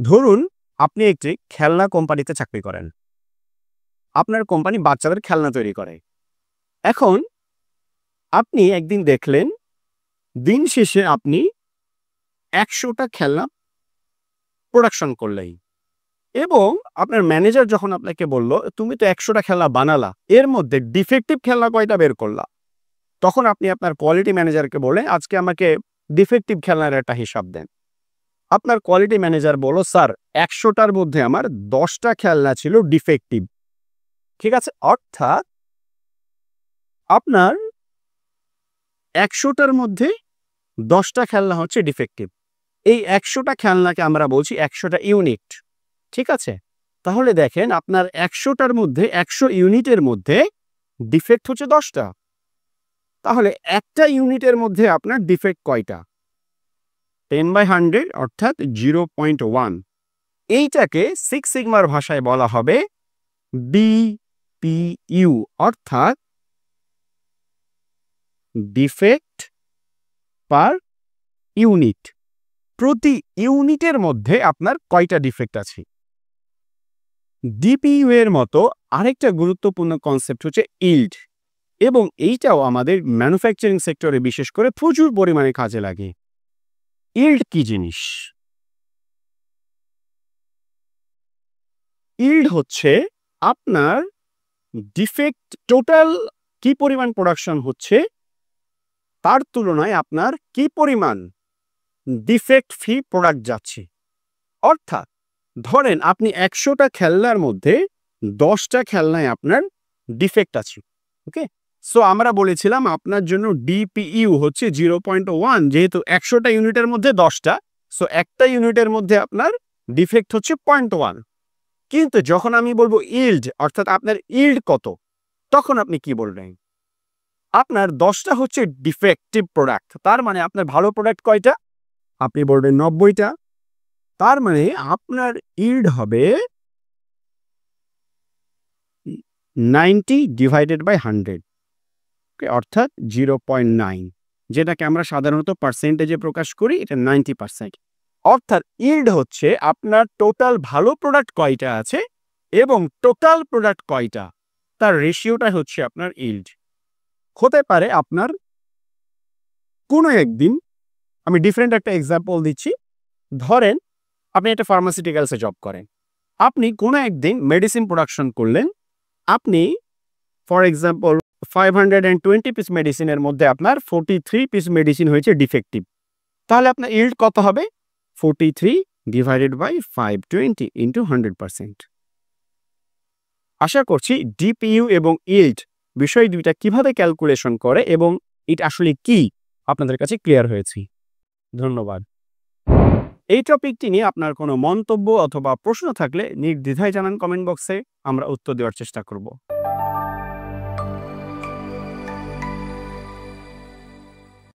ধরুন আপনি একটি খেলনা কোম্পানিতে চাকরি করেন। আপনার কোম্পানি বাচ্চাদের খেলনা তৈরি করে। এখন আপনি একদিন দেখলেন, দিন শেষে আপনি ১০০টা খেলনা প্রোডাকশন করলেন এবং আপনার ম্যানেজার যখন আপনাকে বলল, "তুমি তো ১০০টা খেলনা বানালা, এর মধ্যে ডিফেক্টিভ খেলনা কয়টা বের করলা?" তখন আপনি আপনার কোয়ালিটি ম্যানেজারকে বললেন, "আজকে আমাকে ডিফেক্টিভ খেলনার একটা হিসাব দেন।" আপনার কোয়ালিটি ম্যানেজার বলল, "স্যার, ১০০টার মধ্যে আমার ১০টা খেলনা ছিল ডিফেক্টিভ।" ঠিক আছে? অর্থাৎ আপনার ১০০টার মধ্যে ১০টা খেলনা হচ্ছে ডিফেক্টিভ। এই ১০০টা খেলনাকে আমরা বলছি ১০০টা ইউনিট। ঠিক আছে? তাহলে দেখেন আপনার ১০০টার মধ্যে ১০০ ইউনিটের মধ্যে ডিফেক্ট হচ্ছে ১০টা। তাহলে একটা ইউনিটের মধ্যে আপনার ডিফেক্ট কয়টা? 10/100 অর্থাৎ 0.1। এইটাকে সিক্স সিগমার ভাষায় বলা হবে ডিপিইউ অর্থাৎ ডিফেক্ট পার ইউনিট। প্রতি ইউনিটের মধ্যে আপনার কয়টা ডিফেক্ট আছে। ডিপিইউ এর মতো আরেকটা গুরুত্বপূর্ণ কনসেপ্ট হচ্ছে ইল্ড এবং এইটাও আমাদের ম্যানুফ্যাকচারিং সেক্টরে বিশেষ করে প্রচুর পরিমাণে কাজে লাগে। ইল্ড কি জিনিস? ইল্ড হচ্ছে আপনার ডিফেক্ট টোটাল কি পরিমাণ প্রোডাকশন হচ্ছে তার তুলনায় আপনার কি পরিমাণ ডিফেক্ট ফ্রি প্রোডাক্ট যাচ্ছে। অর্থাৎ ধরেন আপনি ১০০টা খেলনার মধ্যে ১০টা খেলনায় আপনার ডিফেক্ট আছে। ওকে? সো আমরা বলেছিলাম আপনার জন্য ডিপিইউ হচ্ছে 0.1 যেহেতু ১০০টা ইউনিটের মধ্যে ১০টা, সো একটা ইউনিটের মধ্যে আপনার ডিফেক্ট হচ্ছে 0.1। কিন্তু যখন আমি বলবো ইল্ড অর্থাৎ আপনার ইল্ড কত, তখন আপনি কি বলবেন? আপনার ১০টা হচ্ছে ডিফেক্টিভ প্রোডাক্ট, তার মানে আপনার ভালো প্রোডাক্ট কয়টা? আপনি বলবেন ৯০টা। তার মানে আপনার ইল্ড হবে 90/100 অর্থাৎ 0.9, যেটাকে আমরা সাধারণত পার্সেন্টেজে প্রকাশ করি, এটা 90%। অর্থাৎ ইল্ড হচ্ছে আপনার টোটাল ভালো প্রোডাক্ট কয়টা আছে এবং টোটাল প্রোডাক্ট কয়টা, তার রেশিওটা হচ্ছে আপনার ইল্ড। হতে পারে আপনার কোনো একদিন, আমি ডিফারেন্ট একটা এক্সাম্পল দিচ্ছি। ধরেন আপনি একটা ফার্মাসিউটিক্যালসে জব করেন। আপনি কোনো একদিন মেডিসিন প্রোডাকশন করলেন। আপনি ফর এক্সাম্পল 520 পিস মেডিসিনের মধ্যে আপনার 43 পিস মেডিসিন হয়েছে ডিফেক্টিভ। তাহলে আপনার ইল্ড কত হবে? 43/520 ইন্টু 100%। আশা করছি ডিপিইউ এবং ইল্ড বিষয় দুইটা কিভাবে ক্যালকুলেশন করে এবং এটা আসলে কি আপনাদের কাছে ক্লিয়ার হয়েছে। ধন্যবাদ। এই টপিকটি নিয়ে আপনার কোনো মন্তব্য অথবা প্রশ্ন থাকলে নির্দ্বিধায় জানান কমেন্ট বক্সে, আমরা উত্তর দেওয়ার চেষ্টা করব।